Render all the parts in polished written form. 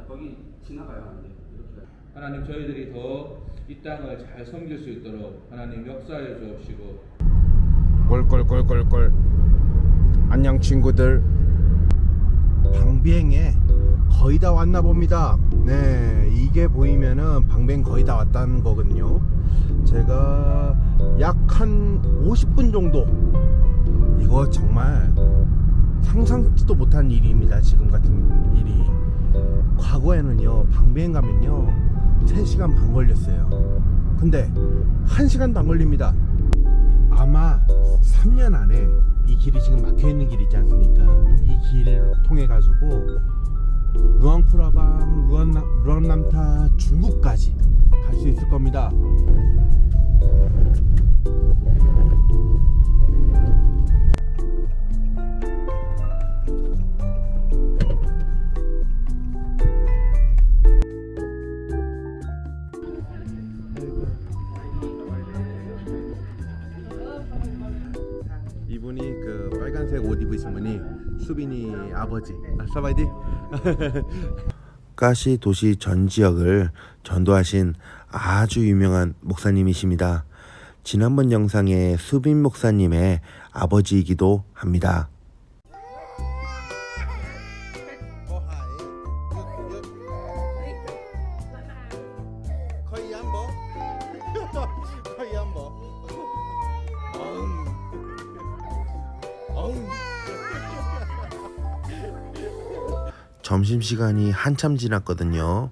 거기 지나가요. 이제 이렇게. 하나님 저희들이 더 이 땅을 잘 섬길 수 있도록 하나님 역사해 주옵시고. 꼴꼴꼴꼴꼴. 안녕 친구들. 방비행에 거의 다 왔나 봅니다. 네, 이게 보이면은 방비행 거의 다 왔다는 거거든요. 제가 약 한 50분 정도, 이거 정말 상상지도 못한 일입니다. 지금 같은 일이. 과거에는요, 방비행 가면요 3시간 반 걸렸어요. 근데 1시간도 안 걸립니다. 아마 3년 안에 이 길이 지금 막혀있는 길이지 않습니까? 이 길을 통해 가지고 루앙프라방, 루앙남타, 중국까지 갈 수 있을 겁니다. 이분이 그 빨간색 옷 입으신 분이 수빈이 아버지 사바이디. 가시 도시 전 지역을 전도하신 아주 유명한 목사님이십니다. 지난번 영상에 수빈 목사님의 아버지이기도 합니다. 거의 한 번. 거의 한 번. 점심시간이 한참 지났거든요.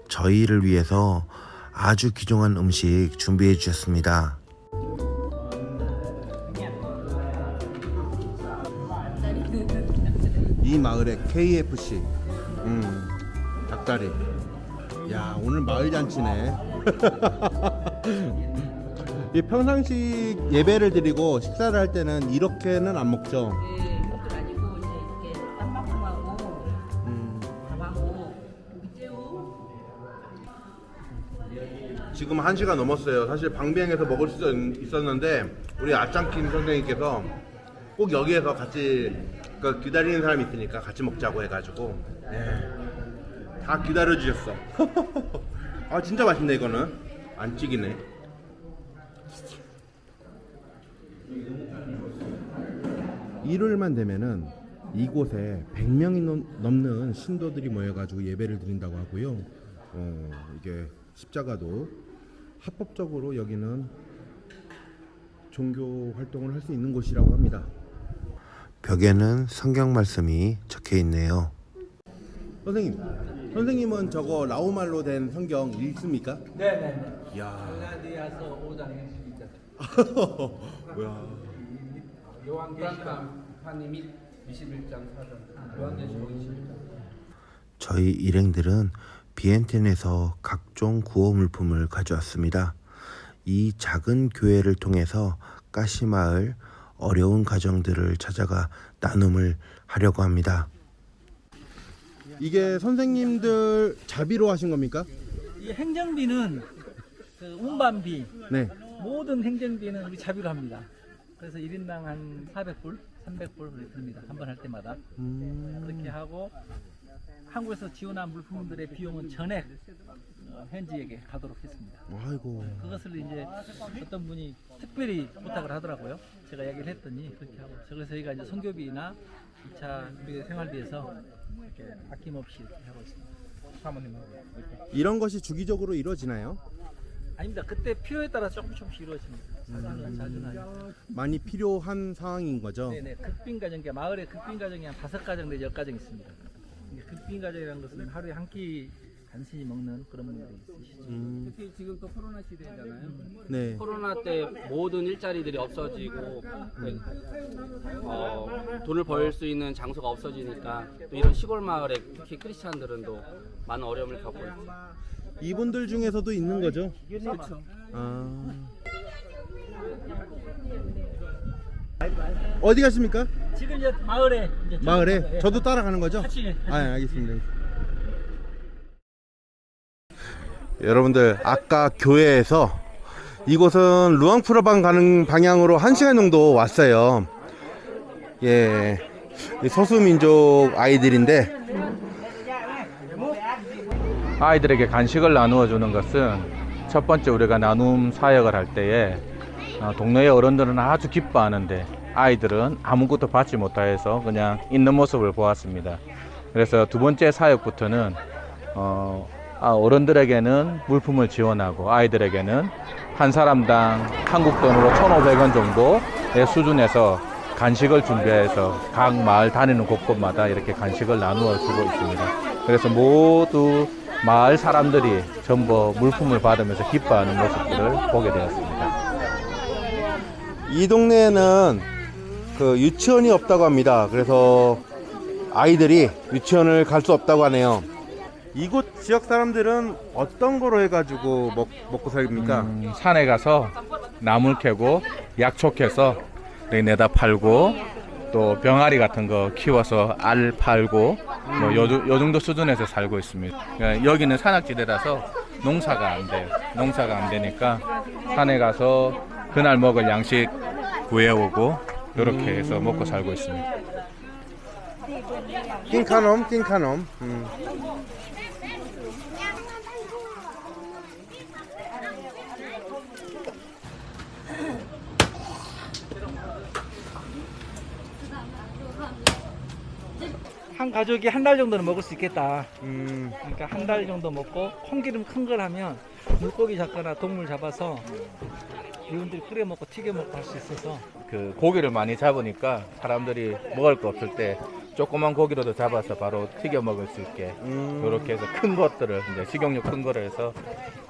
저희를 위해서 아주 귀중한 음식 준비해 주셨습니다. 이 마을의 KFC 닭다리. 야, 오늘 마을 잔치네. 이 평상시 예배를 드리고 식사를 할 때는 이렇게는 안 먹죠. 네, 이것도 아니고 이제 이렇게 쌈밥하고 밥하고 밑새우. 지금 1시가 넘었어요. 사실 방비행에서 먹을 수 있었는데 우리 아짱킴 선생님께서 꼭 여기에서 같이 기다리는 사람이 있으니까 같이 먹자고 해가지고 다 기다려 주셨어. 아, 진짜 맛있네. 이거는 안 찌기네. 일요일만 되면은 이곳에 100명이 넘는 신도들이 모여가지고 예배를 드린다고 하고요. 이게 십자가도 합법적으로 여기는 종교 활동을 할 수 있는 곳이라고 합니다. 벽에는 성경 말씀이 적혀 있네요. 선생님은 저거 라오말로 된 성경 읽습니까? 네네네. 이야. 갈라디아서 5장 12절. 뭐야. 요한계시록 및 21장 4절. 요한계시록 21장. 저희 일행들은 비엔텐에서 각종 구호 물품을 가져왔습니다. 이 작은 교회를 통해서 가시마을 어려운 가정들을 찾아가 나눔을 하려고 합니다. 이게 선생님들 자비로 하신 겁니까? 이 행정비는 그 운반비, 네. 모든 행정비는 우리 자비로 합니다. 그래서 1인당 한 400불, 300불 듭니다. 한 번 할 때마다. 그렇게 하고 한국에서 지원한 물품들의 비용은 전액 현지에게 가도록 했습니다. 아이고. 그것을 이제 어떤 분이 특별히 부탁을 하더라고요. 제가 얘기를 했더니 그렇게 하고, 그래서 저희가 이제 선교비나 2차 우리 생활비에서 이렇게 아낌없이 이렇게 하고 있습니다. 사모님하고 이렇게. 이런 것이 주기적으로 이루어지나요? 아닙니다. 그때 필요에 따라 조금씩 이루어집니다. 자주는 아니고. 많이 필요한 상황인 거죠? 네네. 극빈 가정, 마을에 극빈 가정이 한 5가정 내지 10가정 있습니다. 극빈 가정이라는 것은 하루에 한 끼 간신히 먹는 그런 분들이 있으시죠. 특히 지금 또 코로나 시대잖아요. 네. 코로나 때 모든 일자리들이 없어지고 돈을 벌 수 있는 장소가 없어지니까 또 이런 시골 마을에 특히 크리스찬들은 또 많은 어려움을 겪고 있어요. 이분들 중에서도 있는 거죠? 그렇죠. 아. 어디 가십니까? 지금 이제 마을에 마을에? 저도 따라가는 거죠? 같이. 아, 알겠습니다. 여러분들, 아까 교회에서 이곳은 루앙프라방 가는 방향으로 1시간 정도 왔어요. 예, 소수민족 아이들인데 아이들에게 간식을 나누어 주는 것은 첫 번째 우리가 나눔 사역을 할 때에 동네의 어른들은 아주 기뻐하는데 아이들은 아무것도 받지 못하여서 그냥 있는 모습을 보았습니다. 그래서 두 번째 사역부터는 어른들에게는 물품을 지원하고 아이들에게는 한 사람당 한국 돈으로 1,500원 정도의 수준에서 간식을 준비해서 각 마을 다니는 곳곳마다 이렇게 간식을 나누어 주고 있습니다. 그래서 모두 마을 사람들이 전부 물품을 받으면서 기뻐하는 모습들을 보게 되었습니다. 이 동네에는 그 유치원이 없다고 합니다. 그래서 아이들이 유치원을 갈 수 없다고 하네요. 이곳 지역 사람들은 어떤 거로 해가지고 먹고 살입니까? 산에 가서 나물 캐고 약초 캐서 내다 팔고 또 병아리 같은 거 키워서 알 팔고 뭐 요 정도 수준에서 살고 있습니다. 그러니까 여기는 산악지대라서 농사가 안 돼요. 농사가 안 되니까 산에 가서 그날 먹을 양식 구해오고 이렇게 해서 먹고 살고 있습니다. 낑카놈. 한 가족이 한 달 정도는 먹을 수 있겠다. 그러니까 한 달 정도 먹고 콩기름 큰 걸 하면 물고기 잡거나 동물 잡아서 이분들이 끓여 먹고 튀겨 먹고 할 수 있어서 그 고기를 많이 잡으니까 사람들이 먹을 거 없을 때 조그만 고기로도 잡아서 바로 튀겨 먹을 수 있게 이렇게 해서 큰 것들을 이제 식용유 큰 거를 해서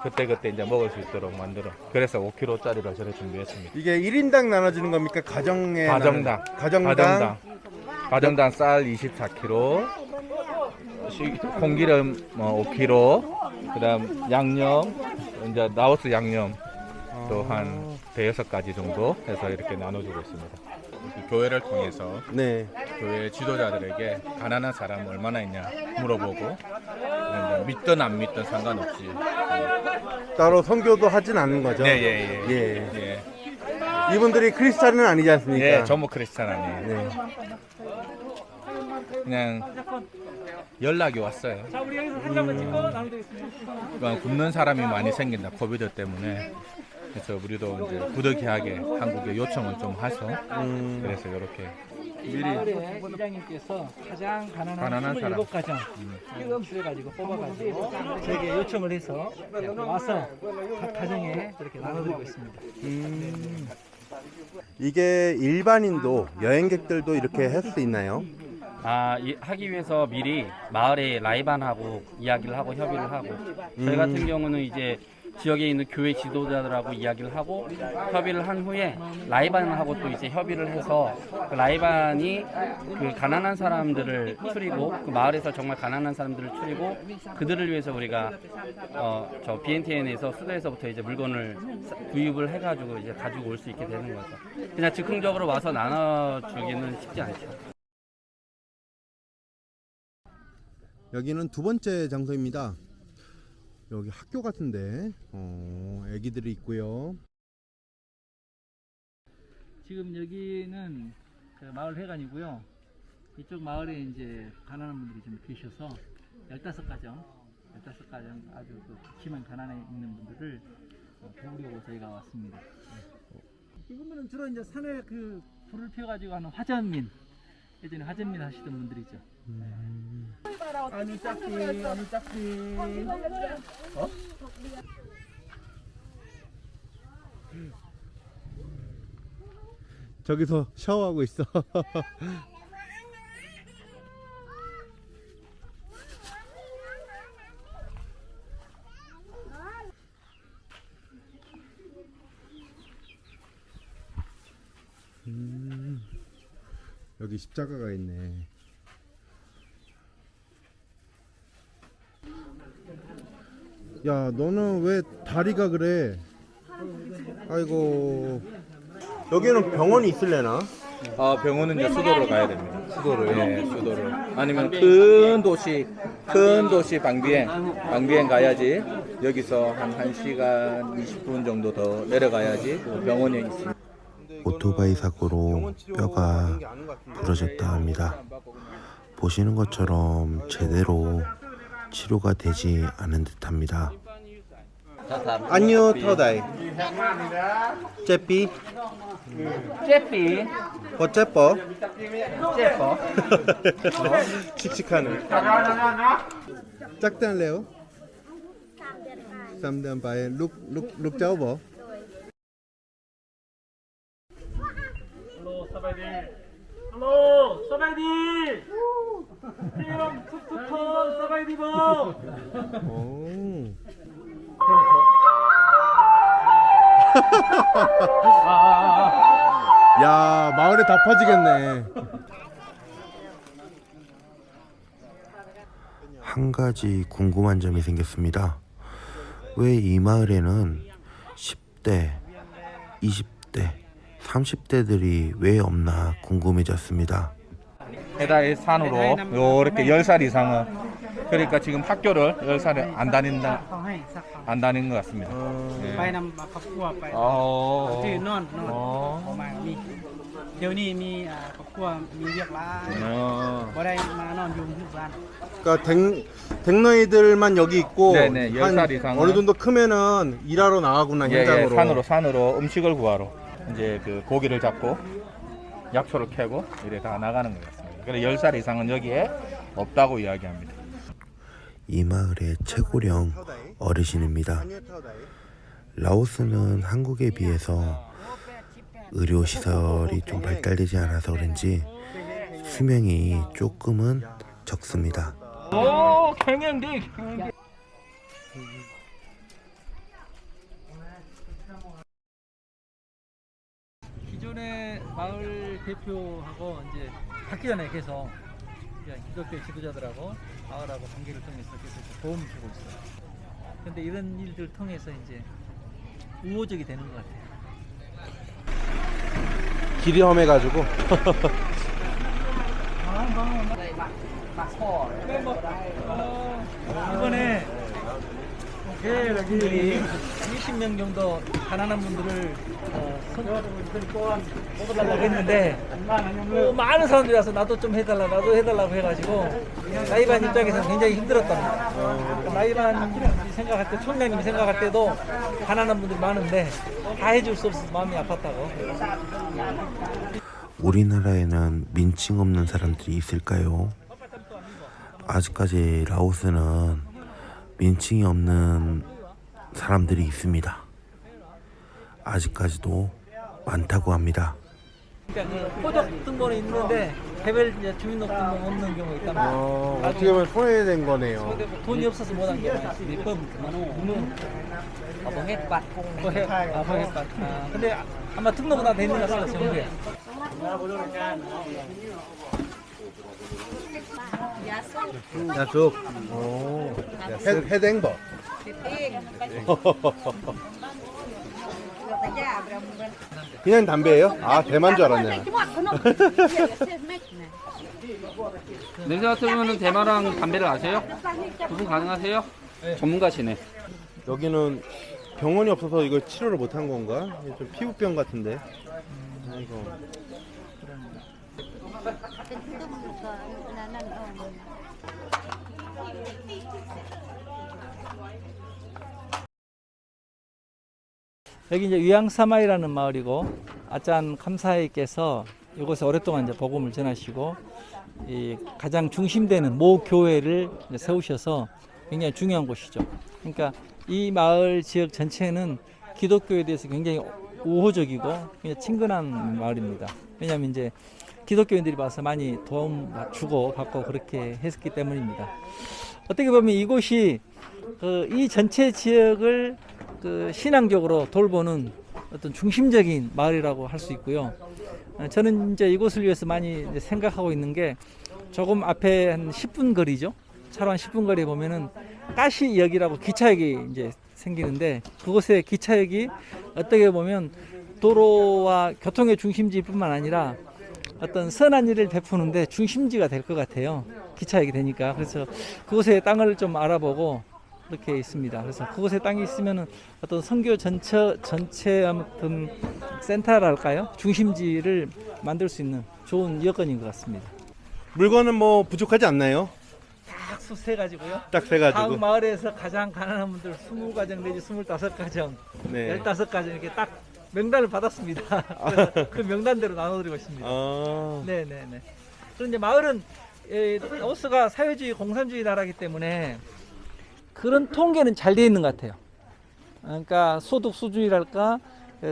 그때 이제 먹을 수 있도록 만들어. 그래서 5kg짜리로 저를 준비했습니다. 이게 1인당 나눠주는 겁니까? 가정당 쌀 24kg, 콩기름 5kg, 그다음 양념 이제 라오스 양념 또 한 대여섯 가지 정도 해서 이렇게 나눠주고 있습니다. 교회를 통해서 네. 교회 지도자들에게 가난한 사람 얼마나 있냐 물어보고 이제 믿든 안 믿든 상관없이 따로 선교도 하진 않는 거죠? 예. 이분들이 크리스찬은 아니지 않습니까? 예, 전부 크리스찬 아니에요. 네. 그냥 연락이 왔어요. 자, 우리 여기서 사진 한번 찍고 나누면 되겠습니다. 굶는 사람이 많이 생긴다 코비드 때문에. 그래서 우리도 이제 부득이하게 한국에 요청을 좀 해서 그래서 이렇게 마을에 이장님께서 가장 가난한 27가정 해가지고 뽑아가지고 저에게 요청을 해서 와서 각 가정에 이렇게 나눠드리고 있습니다. 이게 일반인도 여행객들도 이렇게 할 수 있나요? 하기 위해서 미리 마을에 라이반하고 이야기를 하고 협의를 하고 저희 같은 경우는 이제 지역에 있는 교회 지도자들하고 이야기를 하고 협의를 한 후에 라이반하고 또 이제 협의를 해서 그 라이반이 그 가난한 사람들을 추리고 그 마을에서 정말 가난한 사람들을 추리고 그들을 위해서 우리가 저 BNTN에서 수도에서부터 이제 물건을 구입을 해가지고 이제 가지고 올 수 있게 되는 거죠. 그냥 즉흥적으로 와서 나눠주기는 쉽지 않죠. 여기는 두 번째 장소입니다. 여기 학교 같은데 애기들이 있고요. 지금 여기는 그 마을 회관이고요. 이쪽 마을에 이제 가난한 분들이 좀 계셔서 15가정 아주 그 극심한 가난에 있는 분들을 도우려고 저희가 왔습니다. 이분들은 주로 이제 산에 그 불을 피워가지고 하는 화전민, 예전에 화전민 하시던 분들이죠. 아니 짝지. 저기서 샤워하고 있어. 여기 십자가가 있네. 야, 너는 왜 다리가 그래? 아이고. 여기는 병원이 있을래나? 병원은 이제 수도로 가야 됩니다. 수도로요? 네, 수도로. 아니면 큰 도시 방비행 가야지. 여기서 한 1시간 20분 정도 더 내려가야지 병원에 있습니다. 오토바이 사고로 뼈가 부러졌다 합니다. 보시는 것처럼 제대로 치료가 되지 않은 듯합니다. 안녕 터다이. 째삐. 째삐. 어째뻐? 째뻐. 칙칙하네. 짝단 레오. 3 เดือนไป ลูกเจ้าบ่ ฮัลโหลสบายดีพี่น้องทุกคนสบายดีบ่ 오. 야, 마을에 다 퍼지겠네. 한 가지 궁금한 점이 생겼습니다. 왜 이 마을에는 10대, 20대, 30대들이 왜 없나 궁금해졌습니다. 해다의 산으로 요렇게 10살 이상은 그러니까 지금 학교를 10살에 안 다닌 것 같습니다. ไปนำครอบครัวไป 어. ที่นอนออกมามีเดี๋ยวนี้มีครอบครัวมีเรียกร้ายบ่ได้มานอนอยู่ที่บ้าน 그러니까 댕너이들만 여기 있고 네네, 10살 한 이상은. 어느 정도 크면은 일하러 나가구나 예, 현장으로. 산으로 음식을 구하러 이제 그 고기를 잡고 약초를 캐고 이래 다 나가는 것 같습니다. 그래서 10살 이상은 여기에 없다고 이야기합니다. 이 마을의 최고령 어르신입니다. 라오스는 한국에 비해서 의료시설이 좀 발달되지 않아서 그런지 수명이 조금은 적습니다. 오, 경영디. 기존의 마을 대표하고 이제 바뀌기 전에 계속 기독교 지도자들하고 마을하고 관계를 통해서 계속 도움을 주고 있어요. 근데 이런 일들 통해서 이제 우호적이 되는 것 같아요. 길이 험해가지고. 이번에 분들이 20명 정도 가난한 분들을 뽑아달라고 했는데 많은 사람들이 와서 나도 좀 해달라 나도 해달라고 해가지고 라이반 입장에서는 굉장히 힘들었답니다. 라이반이 생각할 때 총장님이 생각할 때도 가난한 분들이 많은데 다 해줄 수 없어서 마음이 아팠다고. 우리나라에는 민증 없는 사람들이 있을까요? 아직까지 라오스는 민증이 없는 사람들이 있습니다. 아직까지도 많다고 합니다. 그러니까 그 호적 등본이 있는데 개별 주민등록증 없는 경우가 있답니다. 어떻게 보면 손해된 거네요. 돈이 없어서 못한 경우가 있습니다. 버헷밭. 근데 아마 등록은 다 돼 있는 것 같아요. 정부에. 야쑥. 오. 해댕버. 그냥 담배예요? 아, 대만 줄 알았네. 냄새 맡으면 대마랑 담배를 아세요? 구분 가능하세요? 전문가시네. 여기는 병원이 없어서 이걸 치료를 못한 건가? 이게 좀 피부병 같은데. 아이고. 여기 이제 위앙사마이라는 마을이고 아짠 감사회께서 이곳에 오랫동안 이제 복음을 전하시고 이 가장 중심되는 모 교회를 이제 세우셔서 굉장히 중요한 곳이죠. 그러니까 이 마을 지역 전체는 기독교에 대해서 굉장히 우호적이고 굉장히 친근한 마을입니다. 왜냐하면 이제 기독교인들이 와서 많이 도움 주고 받고 그렇게 했기 때문입니다. 어떻게 보면 이곳이 이 전체 지역을 신앙적으로 돌보는 어떤 중심적인 마을이라고 할 수 있고요. 저는 이제 이곳을 위해서 많이 생각하고 있는 게 조금 앞에 한 10분 거리죠. 차로 한 10분 거리에 보면은 가시역이라고 기차역이 이제 생기는데 그곳에 기차역이 어떻게 보면 도로와 교통의 중심지뿐만 아니라 어떤 선한 일을 베푸는데 중심지가 될 것 같아요. 기차역이 되니까. 그래서 그곳에 땅을 좀 알아보고 이렇게 있습니다. 그래서 그곳에 땅이 있으면은 어떤 선교 전체 아무튼 센터랄까요? 중심지를 만들 수 있는 좋은 여건인 것 같습니다. 물건은 뭐 부족하지 않나요? 수 세 가지고요. 딱 세 각 가지고. 마을에서 가장 가난한 분들 20가정 내지 25가정, 네. 15가정 이렇게 딱 명단을 받았습니다. 그래서 그 명단대로 나눠드리고 있습니다. 아. 네네네. 그리고 이제 마을은 라오스가 사회주의 공산주의 나라이기 때문에 그런 통계는 잘 돼 있는 것 같아요. 그러니까 소득 수준이랄까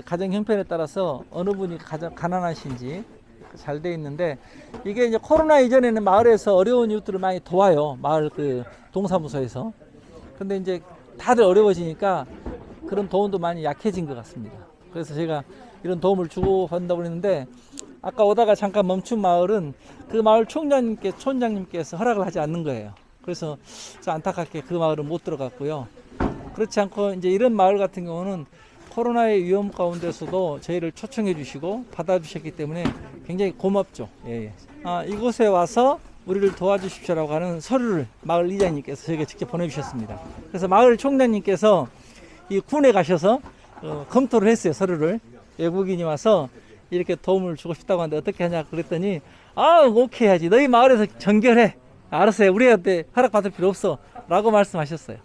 가정 형편에 따라서 어느 분이 가장 가난하신지 잘 돼 있는데 이게 이제 코로나 이전에는 마을에서 어려운 이웃들을 많이 도와요. 마을 그 동사무소에서. 근데 이제 다들 어려워지니까 그런 도움도 많이 약해진 것 같습니다. 그래서 제가 이런 도움을 주고 받는다고 그랬는데 아까 오다가 잠깐 멈춘 마을은 그 마을 촌장님께서 허락을 하지 않는 거예요. 그래서 안타깝게 그 마을은 못 들어갔고요. 그렇지 않고 이제 이런 마을 같은 경우는 코로나의 위험 가운데서도 저희를 초청해 주시고 받아주셨기 때문에 굉장히 고맙죠. 예. 이곳에 와서 우리를 도와주십시오라고 하는 서류를 마을 이장님께서 저에게 직접 보내주셨습니다. 그래서 마을 총장님께서 이 군에 가셔서 검토를 했어요. 서류를. 외국인이 와서 이렇게 도움을 주고 싶다고 하는데 어떻게 하냐 그랬더니 오케이 하지. 너희 마을에서 전결해. 알았어요. 우리한테 허락받을 필요 없어. 라고 말씀하셨어요.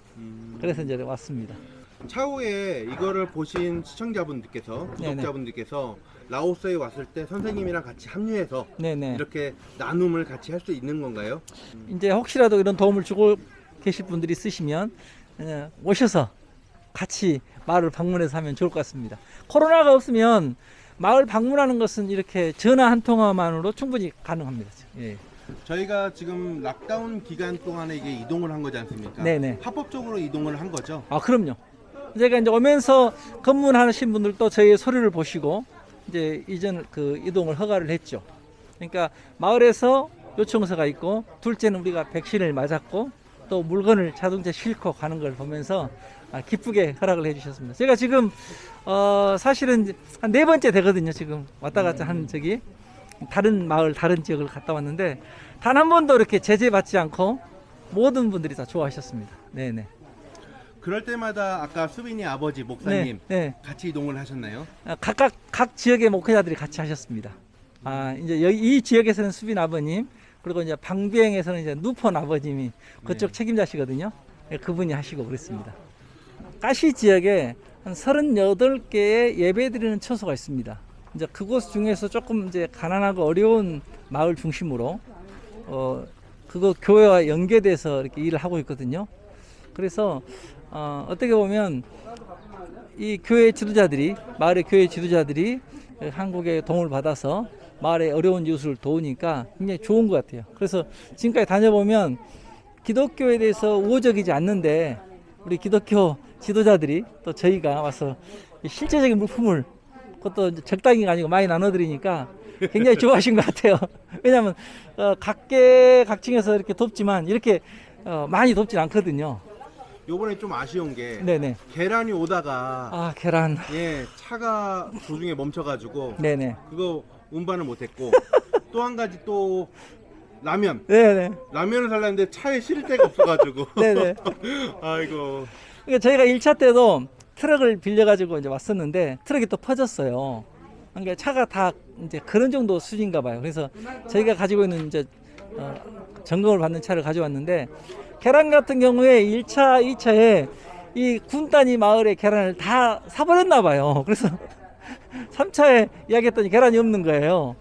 그래서 이제 왔습니다. 차후에 이거를 보신 시청자분들께서, 구독자분들께서 라오스에 왔을 때 선생님이랑 같이 합류해서 네네. 이렇게 나눔을 같이 할 수 있는 건가요? 이제 혹시라도 이런 도움을 주고 계실 분들이 있으시면 오셔서 같이 마을을 방문해서 하면 좋을 것 같습니다. 코로나가 없으면 마을 방문하는 것은 이렇게 전화 한 통화만으로 충분히 가능합니다. 예. 저희가 지금 락다운 기간 동안에 이게 이동을 한 거지 않습니까? 네네. 합법적으로 이동을 한 거죠? 그럼요. 제가 이제 오면서 검문하신 분들도 저희의 서류를 보시고 이제 이전 그 이동을 허가를 했죠. 그러니까 마을에서 요청서가 있고 둘째는 우리가 백신을 맞았고 또 물건을 자동차 싣고 가는 걸 보면서 기쁘게 허락을 해주셨습니다. 제가 지금 사실은 한 4번째 되거든요. 지금 왔다 갔다 한 적이 다른 마을 다른 지역을 갔다 왔는데 단 한 번도 이렇게 제재받지 않고 모든 분들이 다 좋아하셨습니다. 네네. 그럴 때마다 아까 수빈이 아버지 목사님 네. 같이 이동을 하셨나요? 각 지역의 목회자들이 같이 하셨습니다. 이제 이 지역에서는 수빈 아버님, 그리고 이제 방비행에서는 이제 누폰 아버님이 그쪽 책임자시거든요. 그분이 하시고 그랬습니다. 가시 지역에 한 38개의 예배드리는 처소가 있습니다. 이제 그곳 중에서 조금 이제 가난하고 어려운 마을 중심으로 그거 교회와 연계돼서 이렇게 일을 하고 있거든요. 그래서 어떻게 보면 이 교회 지도자들이 마을의 교회 지도자들이 한국의 도움을 받아서 마을의 어려운 이웃을 도우니까 굉장히 좋은 것 같아요. 그래서 지금까지 다녀보면 기독교에 대해서 우호적이지 않는데 우리 기독교 지도자들이 또 저희가 와서 실제적인 물품을 그것도 적당히가 아니고 많이 나눠드리니까 굉장히 좋아하신 것 같아요. 왜냐하면 각층에서 이렇게 돕지만 이렇게 많이 돕진 않거든요. 요번에 좀 아쉬운 게 네네. 계란이 오다가 계란. 차가 도중에 멈춰가지고 네네. 그거 운반을 못했고 또 한 가지 또 라면. 네네. 라면을 살려는데 차에 실을 데가 없어가지고. 네네. 아이고. 그러니까 저희가 1차 때도 트럭을 빌려가지고 이제 왔었는데 트럭이 또 퍼졌어요. 그러니까 차가 다 이제 그런 정도 수준인가 봐요. 그래서 저희가 가지고 있는 이제 점검을 받는 차를 가져왔는데 계란 같은 경우에 1차, 2차에 이 군단위 마을의 계란을 다 사버렸나 봐요. 그래서 3차에 이야기했더니 계란이 없는 거예요.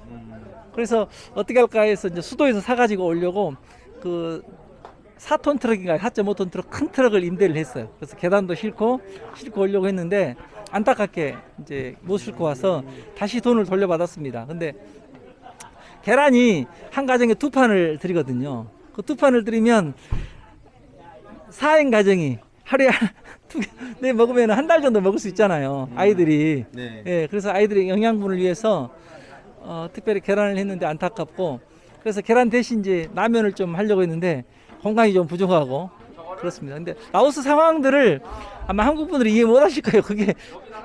그래서 어떻게 할까 해서 이제 수도에서 사가지고 오려고 그 4톤 트럭인가 4.5톤 트럭 큰 트럭을 임대를 했어요. 그래서 계단도 싣고 오려고 했는데 안타깝게 이제 못 싣고 와서 다시 돈을 돌려받았습니다. 근데 계란이 한 가정에 2판을 드리거든요. 그 2판을 드리면 4인 가정이 하루에 2개 먹으면 한 달 정도 먹을 수 있잖아요. 아이들이. 네. 예, 그래서 아이들의 영양분을 위해서 특별히 계란을 했는데 안타깝고 그래서 계란 대신 이제 라면을 좀 하려고 했는데 공간이 좀 부족하고 그렇습니다. 근데 라오스 상황들을 아마 한국 분들이 이해 못 하실 거예요. 그게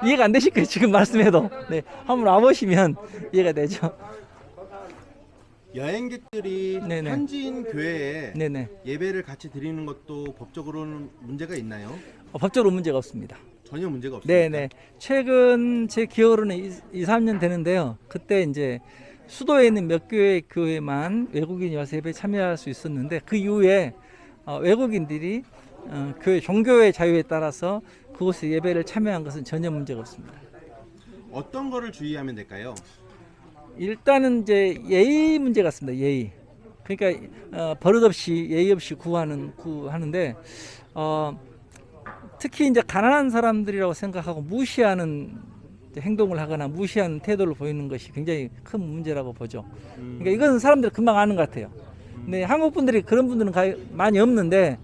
이해가 안 되실 거예요. 지금 말씀해도. 네, 한번 와보시면 이해가 되죠. 여행객들이 네네. 현지인 교회에 네네. 예배를 같이 드리는 것도 법적으로는 문제가 있나요? 법적으로 문제가 없습니다. 전혀 문제가 없습니다. 네네. 최근 제 기억으로는 2, 3년 되는데요. 그때 이제 수도에 있는 몇 교회만 외국인이 와서 예배에 참여할 수 있었는데 그 이후에 외국인들이 교회 종교의 자유에 따라서 그곳에 예배를 참여한 것은 전혀 문제가 없습니다. 어떤 거를 주의하면 될까요? 일단은 이제 예의 문제 같습니다. 예의. 그러니까 버릇없이 예의 없이 구하는데 특히 이제 가난한 사람들이라고 생각하고 무시하는 행동을 하거나 무시하는 태도를 보이는 것이 굉장히 큰 문제라고 보죠. 그러니까 이건 사람들이 금방 아는 것 같아요. 근데 한국 분들이 그런 분들은 많이 없는데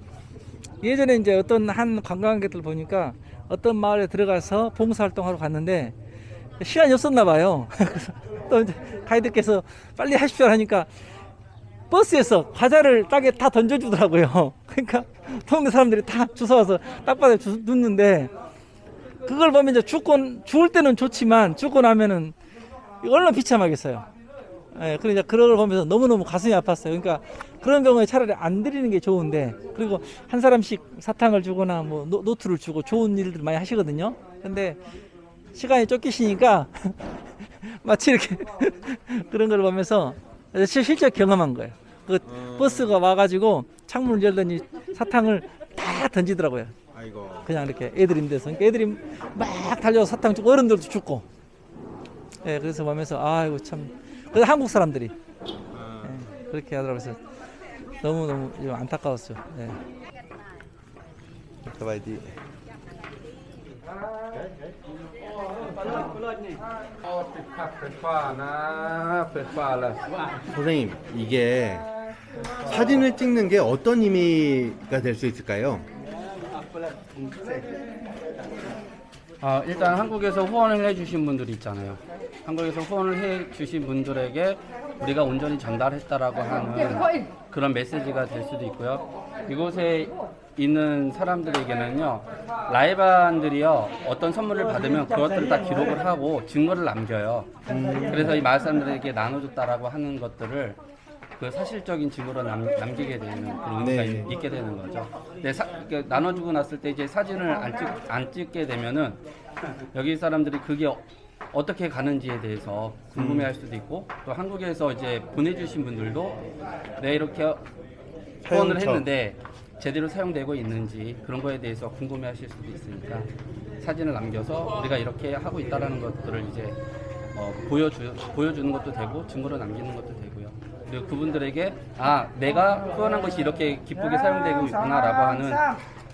예전에 이제 어떤 한 관광객들 보니까 어떤 마을에 들어가서 봉사활동하러 갔는데 시간이 없었나 봐요. 그래서 또 이제 가이드께서 빨리 하십시오 하니까 버스에서 과자를 땅에 다 던져주더라고요. 그러니까 동네 사람들이 다 주워와서 땅바닥에 눕는데 그걸 보면 이제 죽을 때는 좋지만 죽고 나면은 얼마나 비참하겠어요. 예, 그러니까 그런 걸 보면서 너무너무 가슴이 아팠어요. 그러니까 그런 경우에 차라리 안 드리는 게 좋은데 그리고 한 사람씩 사탕을 주거나 뭐 노트를 주고 좋은 일들 많이 하시거든요. 근데 시간이 쫓기시니까 마치 이렇게 그런 걸 보면서 실제 경험한 거예요. 그 버스가 와가지고 창문을 열더니 사탕을 다 던지더라고요. 아이고. 그냥 이렇게 애들 힘들어서. 그러니까 애들이 막 달려서 사탕 주고 어른들도 죽고. 예, 그래서 보면서 아이고 참. 그래서 한국 사람들이 예, 그렇게 하더라고요. 그래서 너무너무 안타까웠죠. 예. 선생님, 이게 사진을 찍는 게 어떤 의미가 될 수 있을까요? 일단 한국에서 후원을 해주신 분들이 있잖아요. 한국에서 후원을 해주신 분들에게 우리가 온전히 전달했다라고 하는 그런 메시지가 될 수도 있고요. 이곳에 있는 사람들에게는요, 라이반들이요 어떤 선물을 받으면 그것들을 다 기록을 하고 증거를 남겨요. 그래서 이 마을 사람들에게 나눠줬다라고 하는 것들을 그 사실적인 증거로 남기게 되는 그런 의미가 네. 있게 되는 거죠. 근데 나눠주고 났을 때 이제 사진을 안 찍게 되면은 여기 사람들이 그게 어떻게 가는지에 대해서 궁금해할 수도 있고 또 한국에서 이제 보내주신 분들도 이렇게 후원을 했는데 제대로 사용되고 있는지 그런 거에 대해서 궁금해하실 수도 있으니까 사진을 남겨서 우리가 이렇게 하고 있다라는 것들을 이제 보여주는 것도 되고 증거로 남기는 것도 되고요. 그리고 그분들에게 내가 후원한 것이 이렇게 기쁘게 사용되고 있구나라고 하는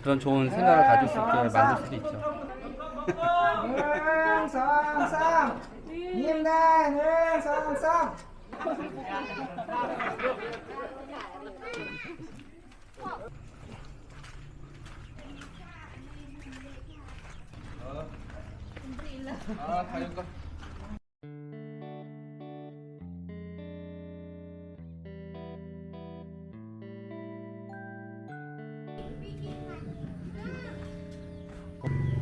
그런 좋은 생각을 가질 수 있게 만들 수도 있죠.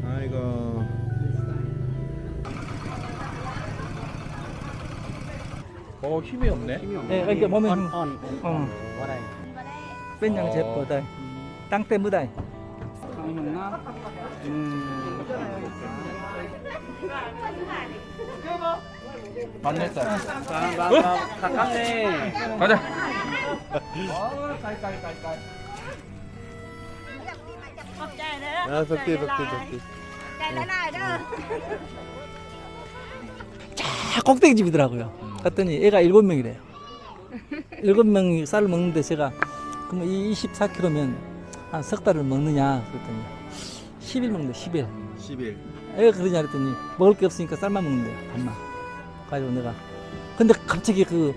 아이고. 힘이 없네. 네, 그러니까 몸에 힘. bên dẹp của đây tăng tên bữa đây 만났어. 가깝네. 가자. 아, 석기. 자 꼭대기 집이더라고요. 갔더니 애가 7명이래요. 7명이 쌀을 먹는데 제가 그럼 이 24kg면 한 석 달을 먹느냐 그랬더니 10일 먹는데 10일. 10일. 애가 그러냐 그랬더니 먹을 게 없으니까 쌀만 먹는데요. 밥만. 가지고 내가 근데 갑자기 그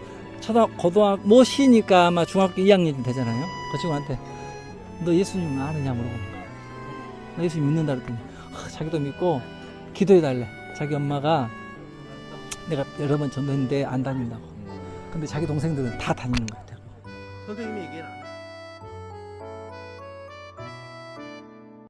고등학교 뭐 시니까 아마 중학교 2학년 되잖아요. 그 친구한테 너 예수님 아느냐 물어보는 거야. 나 예수님 믿는다 그랬더니 자기도 믿고 기도해달래. 자기 엄마가 내가 여러 번 전도했는데 안 다닌다고. 근데 자기 동생들은 다 다니는 것 같아요. 선생님이 얘기는 안